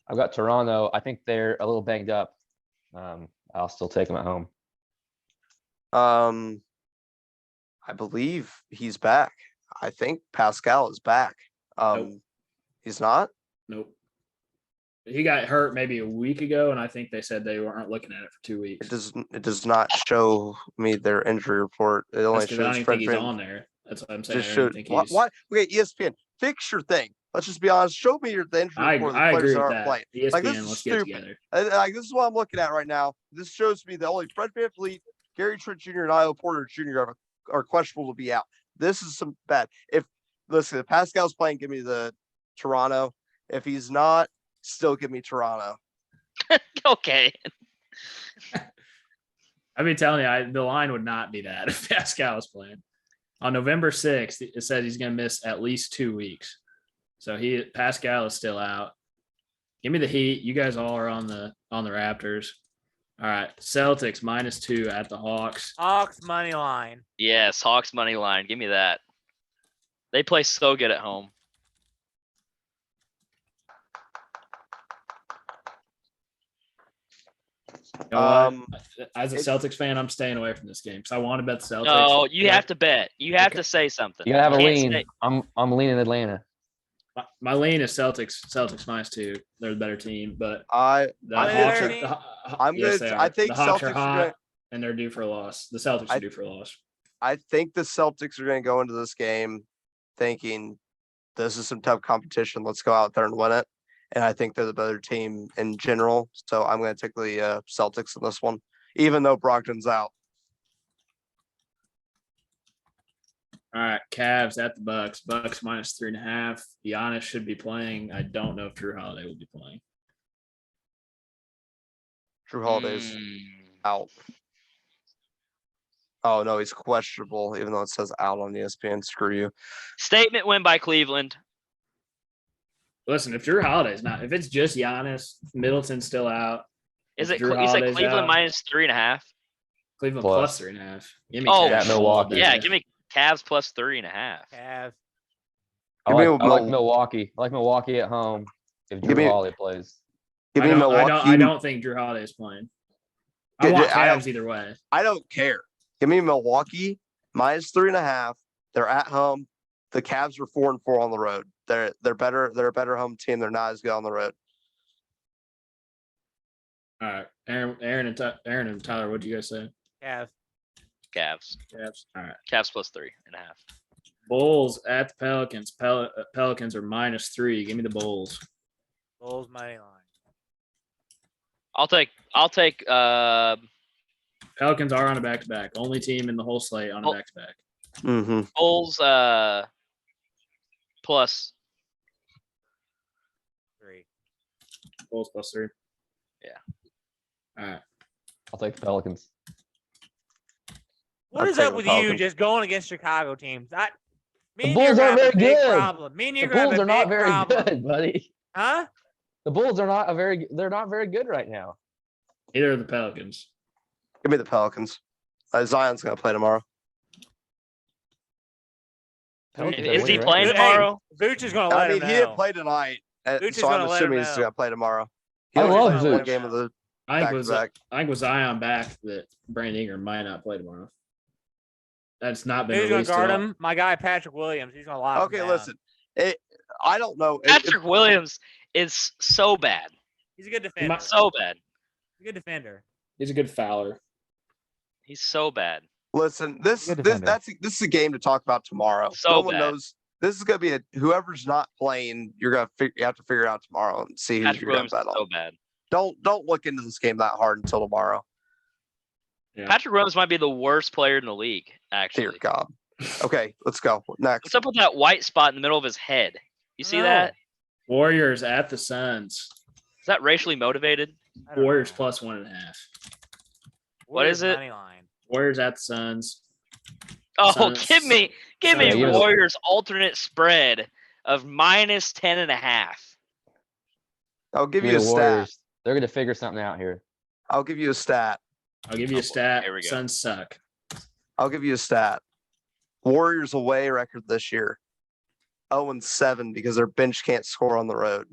I've got Toronto. I think they're a little banged up. I'll still take them at home. I believe he's back. I think Pascal is back. Nope. He's not. Nope. He got hurt maybe a week ago, and I think they said they weren't looking at it for 2 weeks. It does not show me their injury report. It only That's 'cause I don't shows even Fred think he's Van. on there. That's what I'm saying. Just I show don't think why, he's. why? Okay, ESPN, fix your thing. Let's just be honest. Show me the injury I report of the agree players that with aren't that. playing. ESPN, Like, this is let's get stupid. together. Like, this is what I'm looking at right now. This shows me that only Fred VanVleet, Gary Trent Jr., and Io Porter Jr. are questionable to be out. This is some bad. If Pascal's playing, give me the Toronto. If he's not, still give me Toronto. Okay. I've been telling you, the line would not be that if Pascal was playing. On November 6th, it said he's going to miss at least 2 weeks. So Pascal is still out. Give me the Heat. You guys all are on the Raptors. All right, Celtics minus 2 at the Hawks. Hawks money line. Yes, Hawks money line. Give me that. They play so good at home. You know what? As a it- Celtics fan, I'm staying away from this game because I want to bet the Celtics. No, you but have to bet. You have Okay. to say something. You gotta have a can't lean. say- I'm leaning Atlanta. My lean is Celtics. Celtics minus 2. They're the better team, but the I'm Hawks gonna are. take- Yes, they I are. think the Hawks Celtics are are hot, gonna- and they're due for a loss. The Celtics I- are due for a loss. I think the Celtics are going to go into this game thinking this is some tough competition. Let's go out there and win it. And I think they're the better team in general. So I'm going to take the Celtics in this one, even though Brogdon's out. All right, Cavs at the Bucks. Bucks minus 3.5. Giannis should be playing. I don't know if Drew Holiday will be playing. Drew Holiday's Mm, out. Oh, no, he's questionable, even though it says out on ESPN. Screw you. Statement win by Cleveland. Listen, if Drew Holiday's not, if it's just Giannis, Middleton's still out. Is if it Drew you said Holiday's Cleveland out, minus 3.5? Cleveland Plus. plus 3.5. Give me Oh, Cavs at all Milwaukee. day. Yeah, give me Cavs plus 3.5. Cavs. I Give me like, I like Mil- Milwaukee. I like Milwaukee at home if Give Drew me- Holiday plays. Give me Milwaukee. I don't think Drew Holiday is playing. I Yeah, want I don't- Cavs either way. I don't care. Give me Milwaukee minus 3.5. They're at home. The Cavs are 4-4 on the road. They're better. They're a better home team. They're not as good on the road. All right, Aaron and Tyler, what do you guys say? Cavs. Cavs. Cavs. All right. Cavs plus 3.5. Bulls at the Pelicans. Pelicans are minus 3. Give me the Bulls. Bulls money line. I'll take Pelicans are on a back-to-back. Only team in the whole slate on a Oh. back-to-back. Mm-hmm. Bulls plus 3. Bulls plus 3. Yeah. All right. I'll take the Pelicans. What I'd is take up the with you Pelicans. just going against Chicago teams? Me The and Bulls you're aren't gonna have a very big good. problem. Me and The you're gonna Bulls have are a not big very problem. good, buddy. Huh? The Bulls are not they're not very good right now. Either of the Pelicans. Give me the Pelicans. Zion's gonna play tomorrow. Pelicans are Is he winning playing record. Hey, tomorrow? Vooch is gonna I let mean, him he know. didn't play tonight, Vooch is so I'm gonna let him assuming he's know. gonna play tomorrow. He I only love played one Vooch. game of the I think with back-to-back. Zion back that Brandon Ingram might not play tomorrow. That's not been Who's gonna released guard at all. him? My guy Patrick Williams. He's gonna lock him Okay, down. listen. I don't know. Patrick Williams is so bad. He's a good He defender. might- So bad. He's a good defender. He's a good fouler. He's so bad. Listen, Good defender. this is a game to talk about tomorrow. So no one bad. knows. This is gonna be whoever's not playing. You have to figure it out tomorrow and see who Patrick you're gonna Williams is bet on. so bad. Don't look into this game that hard until tomorrow. Yeah. Patrick Williams might be the worst player in the league. Dear Actually, God. Okay, let's go next. what's up with that white spot in the middle of his head? You see No. that? Warriors at the Suns. Is that racially motivated? I don't Warriors know. plus 1.5. What is it? Money line. Warriors at the Suns. Oh, Suns- give me Suns win. Warriors alternate spread of minus 10.5. I'll give Give you me a the stat. Warriors. They're gonna figure something out here. I'll give you a stat. I'll give you Oh, a stat. here we go. Suns suck. I'll give you a stat. Warriors away record this year. 0-7 because their bench can't score on the road.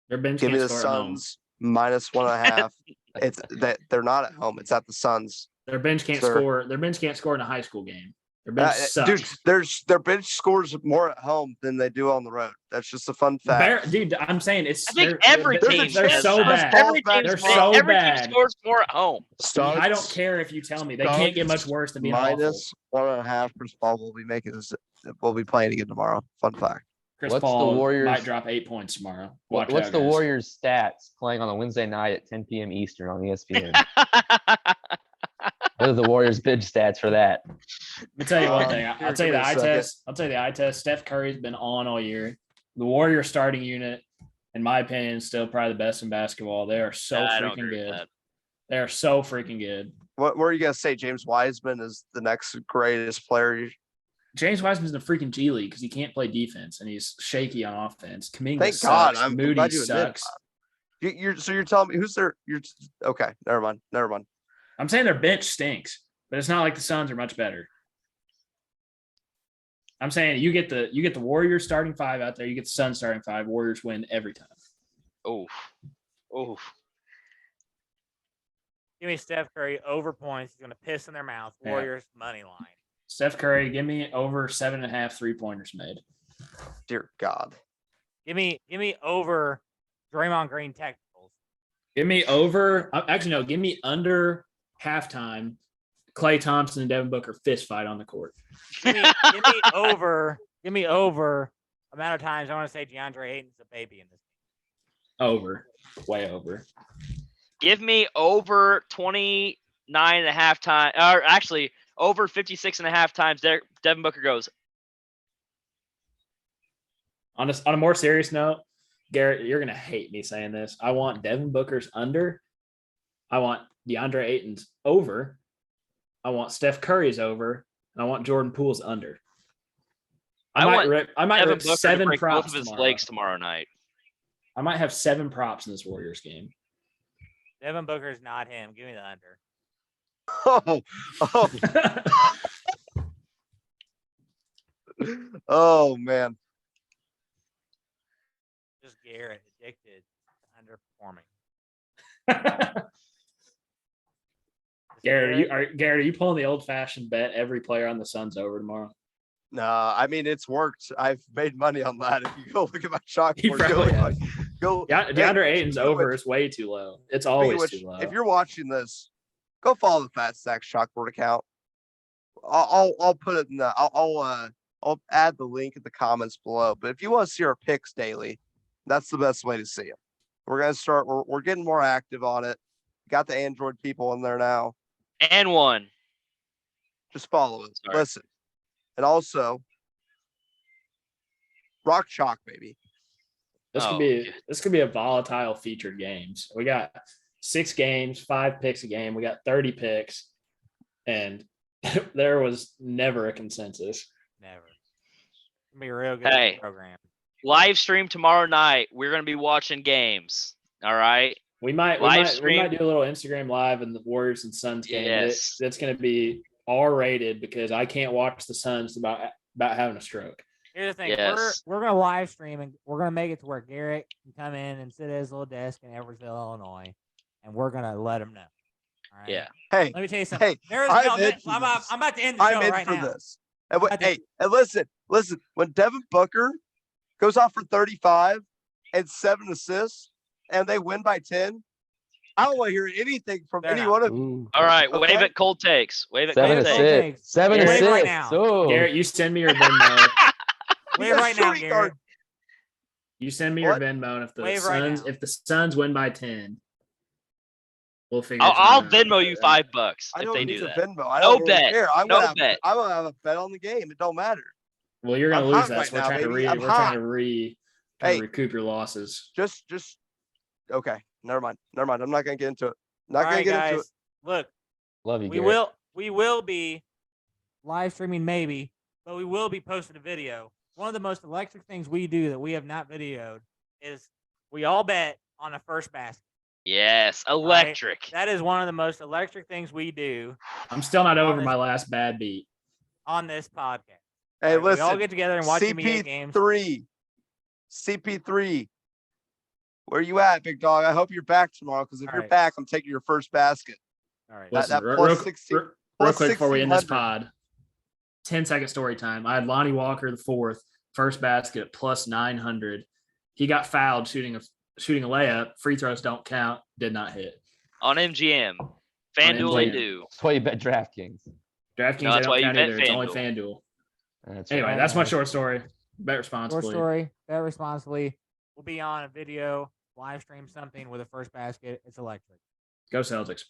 Their bench Give me can't the score at home. Suns minus 1.5. It's that they're not at home. It's at the Suns. Their bench can't Sir. score. Their bench can't score in a high school game. Their bench Dude, sucks. their bench scores more at home than they do on the road. That's just a fun fact. Dude, I'm saying it's. I think they're- every they're- team They're says so that. bad. Every They're team, so every bad. team scores more at home. I don't care if you tell me. They can't get much worse than being awful. minus 1.5. Chris Paul will be making this. We'll be playing again tomorrow. Fun fact. Chris What's the Paul Warriors- might drop 8 points tomorrow. Watch What's out, the guys. Warriors stats playing on a Wednesday night at 10 p.m. Eastern on ESPN? What are the Warriors' bench stats for that? Let me tell you one thing. Here, I'll tell you give the me a eye second. test. I'll tell you the eye test. Steph Curry's been on all year. The Warriors starting unit, in my opinion, is still probably the best in basketball. They are so I don't freaking agree with good. that. They are so freaking good. What are you gonna say? James Wiseman is the next greatest player. James Wiseman's in the freaking G League because he can't play defense and he's shaky on offense. Kuminga Thank sucks. God. I'm Moody glad you admit sucks. You're telling me who's their? You're okay. Never mind. I'm saying their bench stinks, but it's not like the Suns are much better. I'm saying you get the Warriors starting five out there. You get the Suns starting five. Warriors win every time. Oof. Oof. Give me Steph Curry over points. He's gonna piss in their mouth. Yeah. Warriors money line. Steph Curry, give me over 7.5 3-pointers made. Dear God. Give me over Draymond Green technicals. Give me over. Actually, no. Give me under halftime. Klay Thompson and Devin Booker fist fight on the court. Give me over. Give me over amount of times I want to say DeAndre Ayton's a baby in this. Over, way over. Give me over 29.5 times, or actually over 56.5 times. Devin Booker goes. On a more serious note, Garrett, you're gonna hate me saying this. I want Devin Booker's under. I want DeAndre Ayton's over. I want Steph Curry's over, and I want Jordan Poole's under. I want I might Devin rip Booker to 7 break both props of his tomorrow. legs tomorrow night. I might have 7 props in this Warriors game. Devin Booker's not him. Give me the under. Oh man. Just Garrett addicted to underperforming. Garrett, are you pulling the old fashioned bet every player on the Suns over tomorrow? No, I mean it's worked. I've made money on that. If you go look at my You chalkboard, probably have. go. DeAndre Hey, Ayton's speaking of over which- is way too low. It's speaking of always which, too low. if you're watching this, go follow the Fat Stack chalkboard account. I'll put it in the. I'll add the link in the comments below. But if you want to see our picks daily, that's the best way to see them. We're gonna start. We're getting more active on it. Got the Android people in there now. And one. Just follow it. Sorry. Listen. And also Rock Chalk, baby. This could Oh, be good. this could be a volatile featured games. We got 6 games, 5 picks a game. We got 30 picks, and there was never a consensus. Never. It's gonna be a real good Hey. program. Live stream tomorrow night. We're gonna be watching games. All right. We might Live we stream. might do a little Instagram live in the Warriors and Suns game. Yes. That's going to be R-rated because I can't watch the Suns about having a stroke. Here's the thing. Yes. We're gonna live stream and we're gonna make it to where Garrett can come in and sit at his little desk in Edwardsville, Illinois, and we're gonna let him know. All right. Yeah. Hey, Let me tell you something. hey, There's I'm no, in for I'm this. about to end the I'm show in right for now. this. And I think- and listen. When Devin Booker goes off for 35 and 7 assists, and they win by 10, I don't want to hear anything from They're any not. one of you. Ooh. All right, wave Okay. it. Cold takes. Wave it. 7 Cold Cold takes. takes. assists. 7 Wave it assists. right now. Oh. Garrett, you send me your Venmo. Wave got right now, shooting guard. Garrett. You send me your What? Venmo, and if the Wave right Suns now. if the Suns win by 10, we'll figure. I'll something out. Venmo you $5 I if don't they need do to that. Venmo. I No don't really bet. care. I'm No gonna have, bet. I'm gonna have a bet on the game. It don't matter. Well, you're gonna I'm lose hot that. right So we're now, trying to baby. I'm we're trying to trying Hey. to recoup your losses. Just okay. Never mind. I'm not gonna get into it. Not All gonna right, get into it. guys. Look, Love you, we Garrett. will be live streaming maybe, but we will be posting a video. One of the most electric things we do that we have not videoed is we all bet on a first basket. Yes, electric. That is one of the most electric things we do I'm still not over this- my last bad beat. on this podcast. Hey, All right, we all listen. get together and watch NBA games. CP3. Where you at, big dog? I hope you're back tomorrow. Because if All you're right. back, I'm taking your first basket. All right. That- Listen, that plus real, 16 real plus quick before we end this 1600. pod, 10-second story time. I had Lonnie Walker the fourth, first basket at plus 900. He got fouled shooting a layup. Free throws don't count. Did not hit. On MGM. FanDuel they MGM. do. That's why you bet DraftKings. DraftKings, No, they that's why don't you count bet either. It's only FanDuel. FanDuel. That's Anyway, right. that's my Nice. short story. Bet Short responsibly. story, bet responsibly. We'll be on a video, live stream something with a first basket. It's electric. Go Celtics.